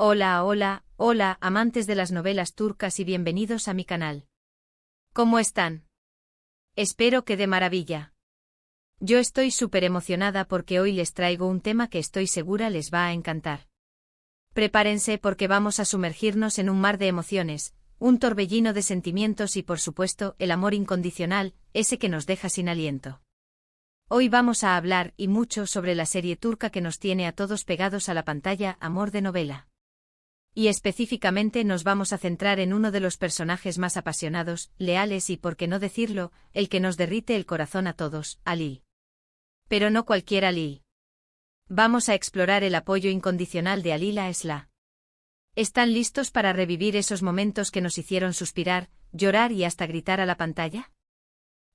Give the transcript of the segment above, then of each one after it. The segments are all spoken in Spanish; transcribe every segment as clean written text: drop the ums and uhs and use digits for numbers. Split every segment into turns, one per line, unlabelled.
Hola, hola, hola, amantes de las novelas turcas y bienvenidos a mi canal. ¿Cómo están? Espero que de maravilla. Yo estoy súper emocionada porque hoy les traigo un tema que estoy segura les va a encantar. Prepárense porque vamos a sumergirnos en un mar de emociones, un torbellino de sentimientos y por supuesto el amor incondicional, ese que nos deja sin aliento. Hoy vamos a hablar y mucho sobre la serie turca que nos tiene a todos pegados a la pantalla, Amor de novela. Y específicamente nos vamos a centrar en uno de los personajes más apasionados, leales y, por qué no decirlo, el que nos derrite el corazón a todos, Halil. Pero no cualquier Halil. Vamos a explorar el apoyo incondicional de Halil a Esla. ¿Están listos para revivir esos momentos que nos hicieron suspirar, llorar y hasta gritar a la pantalla?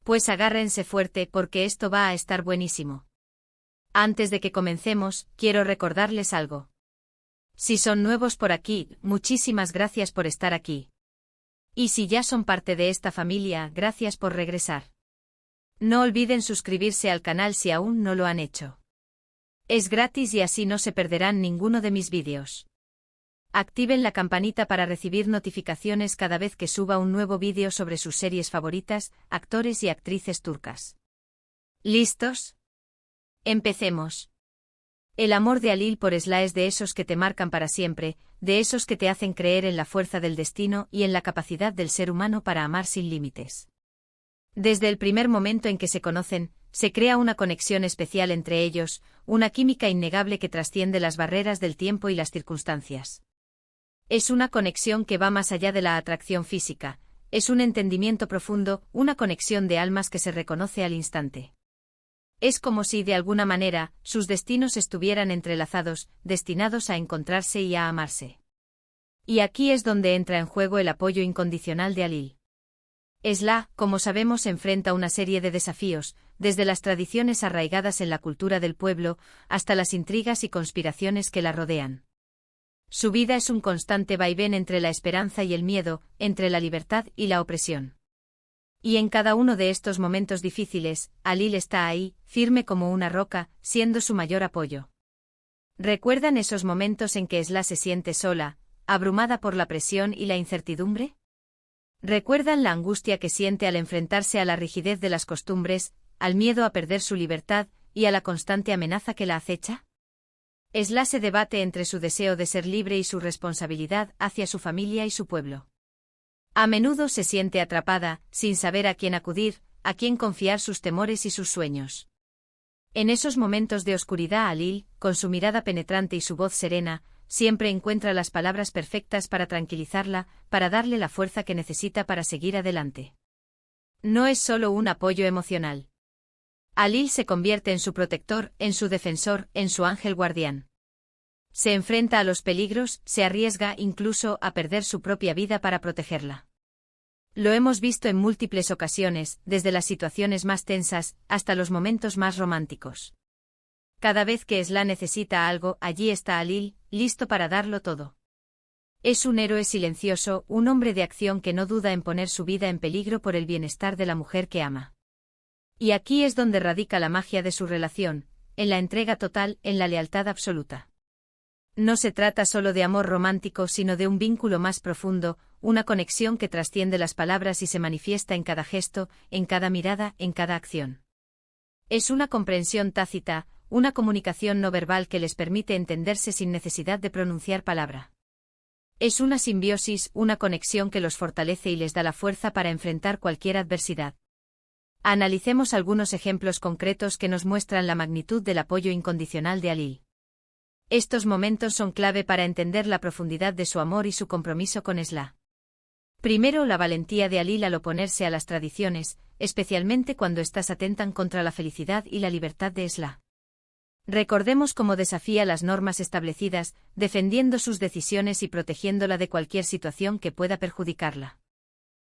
Pues agárrense fuerte porque esto va a estar buenísimo. Antes de que comencemos, quiero recordarles algo. Si son nuevos por aquí, muchísimas gracias por estar aquí. Y si ya son parte de esta familia, gracias por regresar. No olviden suscribirse al canal si aún no lo han hecho. Es gratis y así no se perderán ninguno de mis vídeos. Activen la campanita para recibir notificaciones cada vez que suba un nuevo vídeo sobre sus series favoritas, actores y actrices turcas. ¿Listos? Empecemos. El amor de Halil por Esla es de esos que te marcan para siempre, de esos que te hacen creer en la fuerza del destino y en la capacidad del ser humano para amar sin límites. Desde el primer momento en que se conocen, se crea una conexión especial entre ellos, una química innegable que trasciende las barreras del tiempo y las circunstancias. Es una conexión que va más allá de la atracción física, es un entendimiento profundo, una conexión de almas que se reconoce al instante. Es como si, de alguna manera, sus destinos estuvieran entrelazados, destinados a encontrarse y a amarse. Y aquí es donde entra en juego el apoyo incondicional de Halil. Esla, como sabemos, enfrenta una serie de desafíos, desde las tradiciones arraigadas en la cultura del pueblo, hasta las intrigas y conspiraciones que la rodean. Su vida es un constante vaivén entre la esperanza y el miedo, entre la libertad y la opresión. Y en cada uno de estos momentos difíciles, Halil está ahí, firme como una roca, siendo su mayor apoyo. ¿Recuerdan esos momentos en que Esla se siente sola, abrumada por la presión y la incertidumbre? ¿Recuerdan la angustia que siente al enfrentarse a la rigidez de las costumbres, al miedo a perder su libertad y a la constante amenaza que la acecha? Esla se debate entre su deseo de ser libre y su responsabilidad hacia su familia y su pueblo. A menudo se siente atrapada, sin saber a quién acudir, a quién confiar sus temores y sus sueños. En esos momentos de oscuridad, Halil, con su mirada penetrante y su voz serena, siempre encuentra las palabras perfectas para tranquilizarla, para darle la fuerza que necesita para seguir adelante. No es solo un apoyo emocional. Halil se convierte en su protector, en su defensor, en su ángel guardián. Se enfrenta a los peligros, se arriesga incluso a perder su propia vida para protegerla. Lo hemos visto en múltiples ocasiones, desde las situaciones más tensas hasta los momentos más románticos. Cada vez que Esla necesita algo, allí está Halil, listo para darlo todo. Es un héroe silencioso, un hombre de acción que no duda en poner su vida en peligro por el bienestar de la mujer que ama. Y aquí es donde radica la magia de su relación, en la entrega total, en la lealtad absoluta. No se trata solo de amor romántico, sino de un vínculo más profundo, una conexión que trasciende las palabras y se manifiesta en cada gesto, en cada mirada, en cada acción. Es una comprensión tácita, una comunicación no verbal que les permite entenderse sin necesidad de pronunciar palabra. Es una simbiosis, una conexión que los fortalece y les da la fuerza para enfrentar cualquier adversidad. Analicemos algunos ejemplos concretos que nos muestran la magnitud del apoyo incondicional de Halil. Estos momentos son clave para entender la profundidad de su amor y su compromiso con Esla. Primero, la valentía de Halil al oponerse a las tradiciones, especialmente cuando éstas atentan contra la felicidad y la libertad de Esla. Recordemos cómo desafía las normas establecidas, defendiendo sus decisiones y protegiéndola de cualquier situación que pueda perjudicarla.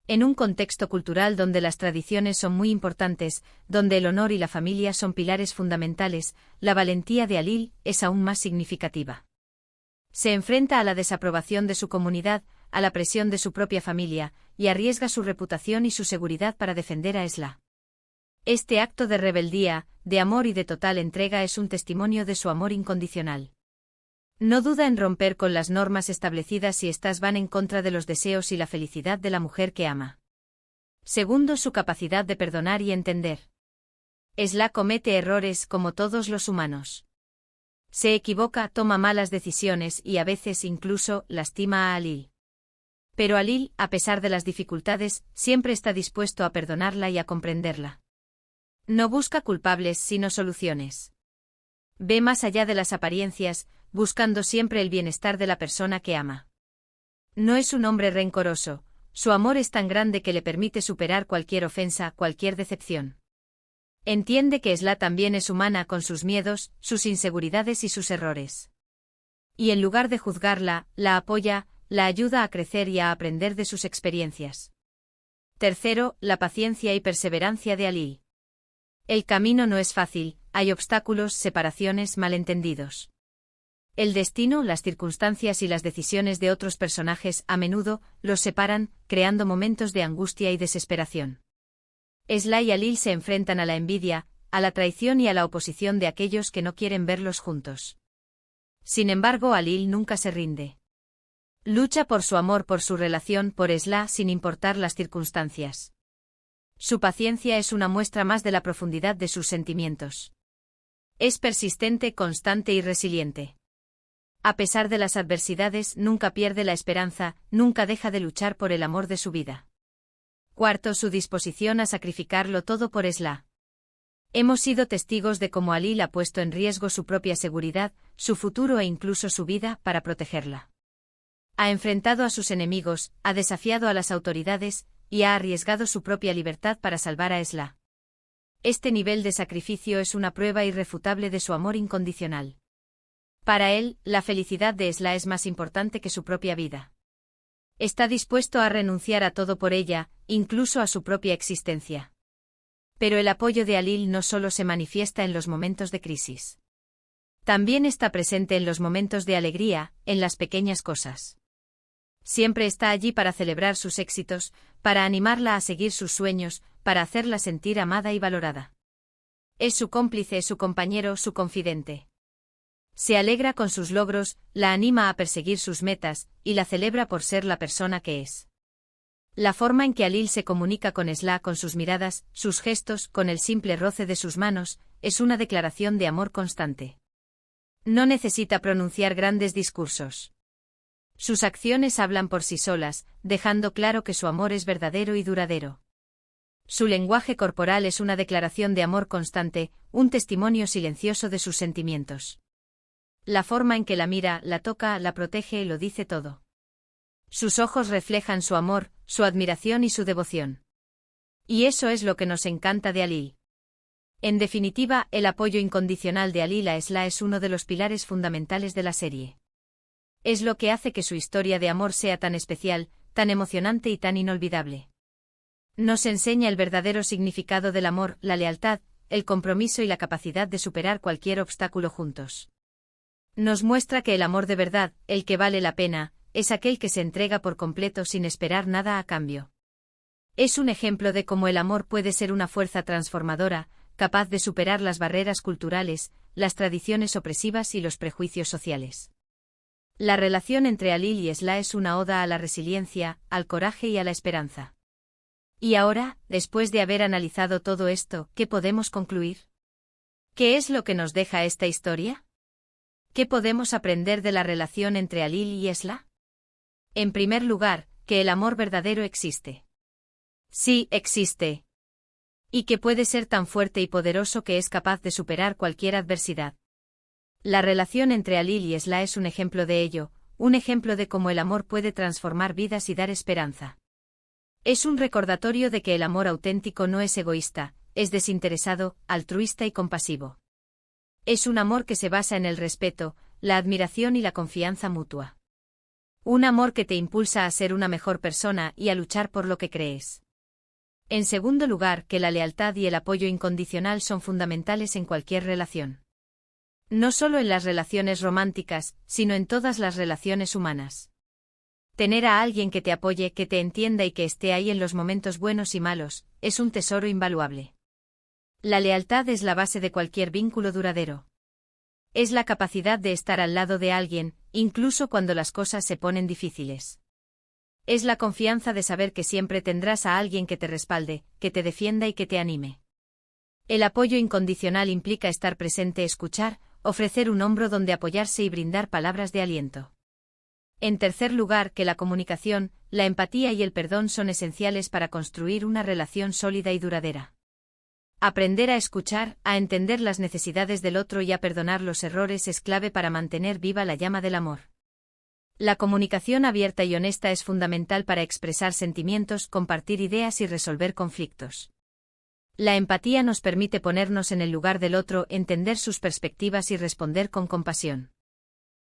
En un contexto cultural donde las tradiciones son muy importantes, donde el honor y la familia son pilares fundamentales, la valentía de Halil es aún más significativa. Se enfrenta a la desaprobación de su comunidad, a la presión de su propia familia, y arriesga su reputación y su seguridad para defender a Esla. Este acto de rebeldía, de amor y de total entrega es un testimonio de su amor incondicional. No duda en romper con las normas establecidas si éstas van en contra de los deseos y la felicidad de la mujer que ama. Segundo, su capacidad de perdonar y entender. Esla comete errores como todos los humanos. Se equivoca, toma malas decisiones y a veces incluso lastima a Alil. Pero Alil, a pesar de las dificultades, siempre está dispuesto a perdonarla y a comprenderla. No busca culpables sino soluciones. Ve más allá de las apariencias, buscando siempre el bienestar de la persona que ama. No es un hombre rencoroso, su amor es tan grande que le permite superar cualquier ofensa, cualquier decepción. Entiende que Esla también es humana con sus miedos, sus inseguridades y sus errores. Y en lugar de juzgarla, la apoya, la ayuda a crecer y a aprender de sus experiencias. Tercero, la paciencia y perseverancia de Alil. El camino no es fácil, hay obstáculos, separaciones, malentendidos. El destino, las circunstancias y las decisiones de otros personajes a menudo los separan, creando momentos de angustia y desesperación. Esla y Alil se enfrentan a la envidia, a la traición y a la oposición de aquellos que no quieren verlos juntos. Sin embargo, Alil nunca se rinde. Lucha por su amor, por su relación, por Esla sin importar las circunstancias. Su paciencia es una muestra más de la profundidad de sus sentimientos. Es persistente, constante y resiliente. A pesar de las adversidades, nunca pierde la esperanza, nunca deja de luchar por el amor de su vida. Cuarto, su disposición a sacrificarlo todo por Esla. Hemos sido testigos de cómo Alil ha puesto en riesgo su propia seguridad, su futuro e incluso su vida para protegerla. Ha enfrentado a sus enemigos, ha desafiado a las autoridades, y ha arriesgado su propia libertad para salvar a Esla. Este nivel de sacrificio es una prueba irrefutable de su amor incondicional. Para él, la felicidad de Esla es más importante que su propia vida. Está dispuesto a renunciar a todo por ella, incluso a su propia existencia. Pero el apoyo de Alil no solo se manifiesta en los momentos de crisis. También está presente en los momentos de alegría, en las pequeñas cosas. Siempre está allí para celebrar sus éxitos, para animarla a seguir sus sueños, para hacerla sentir amada y valorada. Es su cómplice, su compañero, su confidente. Se alegra con sus logros, la anima a perseguir sus metas, y la celebra por ser la persona que es. La forma en que Alil se comunica con Esla, con sus miradas, sus gestos, con el simple roce de sus manos, es una declaración de amor constante. No necesita pronunciar grandes discursos. Sus acciones hablan por sí solas, dejando claro que su amor es verdadero y duradero. Su lenguaje corporal es una declaración de amor constante, un testimonio silencioso de sus sentimientos. La forma en que la mira, la toca, la protege, lo dice todo. Sus ojos reflejan su amor, su admiración y su devoción. Y eso es lo que nos encanta de Alil. En definitiva, el apoyo incondicional de Alil a Esla es uno de los pilares fundamentales de la serie. Es lo que hace que su historia de amor sea tan especial, tan emocionante y tan inolvidable. Nos enseña el verdadero significado del amor, la lealtad, el compromiso y la capacidad de superar cualquier obstáculo juntos. Nos muestra que el amor de verdad, el que vale la pena, es aquel que se entrega por completo sin esperar nada a cambio. Es un ejemplo de cómo el amor puede ser una fuerza transformadora, capaz de superar las barreras culturales, las tradiciones opresivas y los prejuicios sociales. La relación entre Alil y Esla es una oda a la resiliencia, al coraje y a la esperanza. Y ahora, después de haber analizado todo esto, ¿qué podemos concluir? ¿Qué es lo que nos deja esta historia? ¿Qué podemos aprender de la relación entre Alil y Esla? En primer lugar, que el amor verdadero existe. Sí, existe. Y que puede ser tan fuerte y poderoso que es capaz de superar cualquier adversidad. La relación entre Alil y Esla es un ejemplo de ello, un ejemplo de cómo el amor puede transformar vidas y dar esperanza. Es un recordatorio de que el amor auténtico no es egoísta, es desinteresado, altruista y compasivo. Es un amor que se basa en el respeto, la admiración y la confianza mutua. Un amor que te impulsa a ser una mejor persona y a luchar por lo que crees. En segundo lugar, que la lealtad y el apoyo incondicional son fundamentales en cualquier relación. No solo en las relaciones románticas, sino en todas las relaciones humanas. Tener a alguien que te apoye, que te entienda y que esté ahí en los momentos buenos y malos, es un tesoro invaluable. La lealtad es la base de cualquier vínculo duradero. Es la capacidad de estar al lado de alguien, incluso cuando las cosas se ponen difíciles. Es la confianza de saber que siempre tendrás a alguien que te respalde, que te defienda y que te anime. El apoyo incondicional implica estar presente, escuchar, ofrecer un hombro donde apoyarse y brindar palabras de aliento. En tercer lugar, que la comunicación, la empatía y el perdón son esenciales para construir una relación sólida y duradera. Aprender a escuchar, a entender las necesidades del otro y a perdonar los errores es clave para mantener viva la llama del amor. La comunicación abierta y honesta es fundamental para expresar sentimientos, compartir ideas y resolver conflictos. La empatía nos permite ponernos en el lugar del otro, entender sus perspectivas y responder con compasión.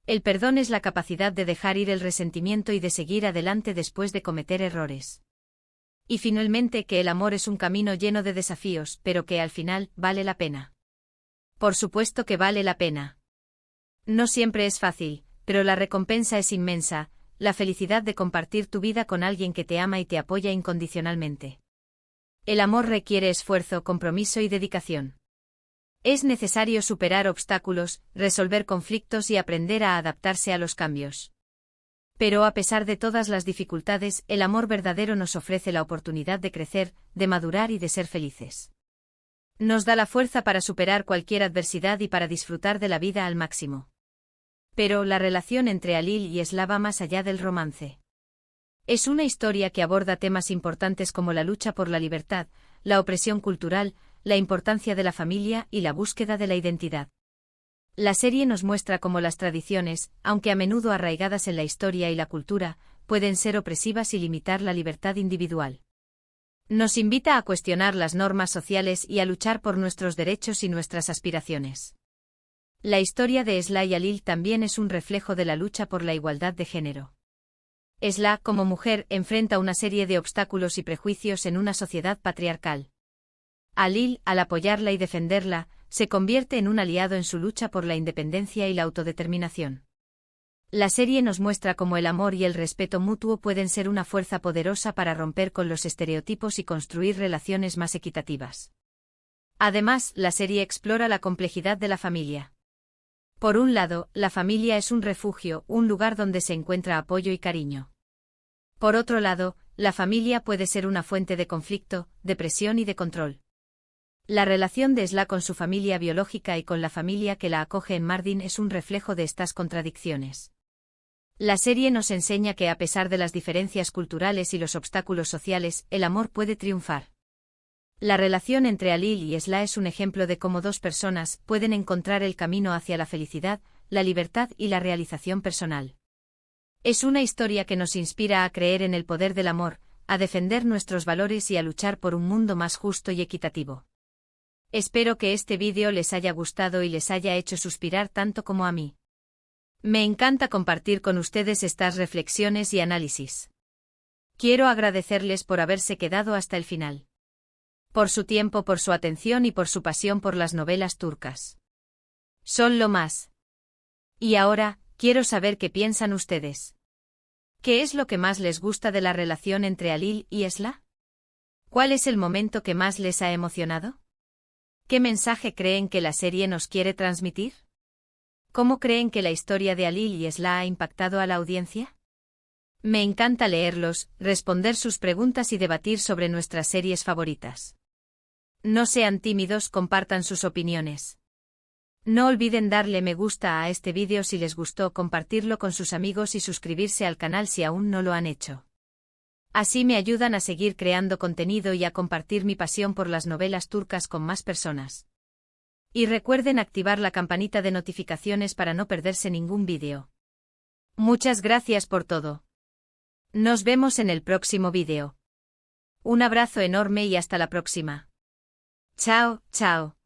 El perdón es la capacidad de dejar ir el resentimiento y de seguir adelante después de cometer errores. Y finalmente, que el amor es un camino lleno de desafíos, pero que al final vale la pena. Por supuesto que vale la pena. No siempre es fácil, pero la recompensa es inmensa, la felicidad de compartir tu vida con alguien que te ama y te apoya incondicionalmente. El amor requiere esfuerzo, compromiso y dedicación. Es necesario superar obstáculos, resolver conflictos y aprender a adaptarse a los cambios. Pero a pesar de todas las dificultades, el amor verdadero nos ofrece la oportunidad de crecer, de madurar y de ser felices. Nos da la fuerza para superar cualquier adversidad y para disfrutar de la vida al máximo. Pero la relación entre Alil y Esla va más allá del romance. Es una historia que aborda temas importantes como la lucha por la libertad, la opresión cultural, la importancia de la familia y la búsqueda de la identidad. La serie nos muestra cómo las tradiciones, aunque a menudo arraigadas en la historia y la cultura, pueden ser opresivas y limitar la libertad individual. Nos invita a cuestionar las normas sociales y a luchar por nuestros derechos y nuestras aspiraciones. La historia de Esla y Alil también es un reflejo de la lucha por la igualdad de género. Esla, como mujer, enfrenta una serie de obstáculos y prejuicios en una sociedad patriarcal. Alil, al apoyarla y defenderla, se convierte en un aliado en su lucha por la independencia y la autodeterminación. La serie nos muestra cómo el amor y el respeto mutuo pueden ser una fuerza poderosa para romper con los estereotipos y construir relaciones más equitativas. Además, la serie explora la complejidad de la familia. Por un lado, la familia es un refugio, un lugar donde se encuentra apoyo y cariño. Por otro lado, la familia puede ser una fuente de conflicto, de presión y de control. La relación de Esla con su familia biológica y con la familia que la acoge en Mardin es un reflejo de estas contradicciones. La serie nos enseña que a pesar de las diferencias culturales y los obstáculos sociales, el amor puede triunfar. La relación entre Alil y Esla es un ejemplo de cómo dos personas pueden encontrar el camino hacia la felicidad, la libertad y la realización personal. Es una historia que nos inspira a creer en el poder del amor, a defender nuestros valores y a luchar por un mundo más justo y equitativo. Espero que este vídeo les haya gustado y les haya hecho suspirar tanto como a mí. Me encanta compartir con ustedes estas reflexiones y análisis. Quiero agradecerles por haberse quedado hasta el final. Por su tiempo, por su atención y por su pasión por las novelas turcas. Son lo más. Y ahora, quiero saber qué piensan ustedes. ¿Qué es lo que más les gusta de la relación entre Alil y Esla? ¿Cuál es el momento que más les ha emocionado? ¿Qué mensaje creen que la serie nos quiere transmitir? ¿Cómo creen que la historia de Alil y Esla ha impactado a la audiencia? Me encanta leerlos, responder sus preguntas y debatir sobre nuestras series favoritas. No sean tímidos, compartan sus opiniones. No olviden darle me gusta a este vídeo si les gustó, compartirlo con sus amigos y suscribirse al canal si aún no lo han hecho. Así me ayudan a seguir creando contenido y a compartir mi pasión por las novelas turcas con más personas. Y recuerden activar la campanita de notificaciones para no perderse ningún vídeo. Muchas gracias por todo. Nos vemos en el próximo vídeo. Un abrazo enorme y hasta la próxima. Chao, chao.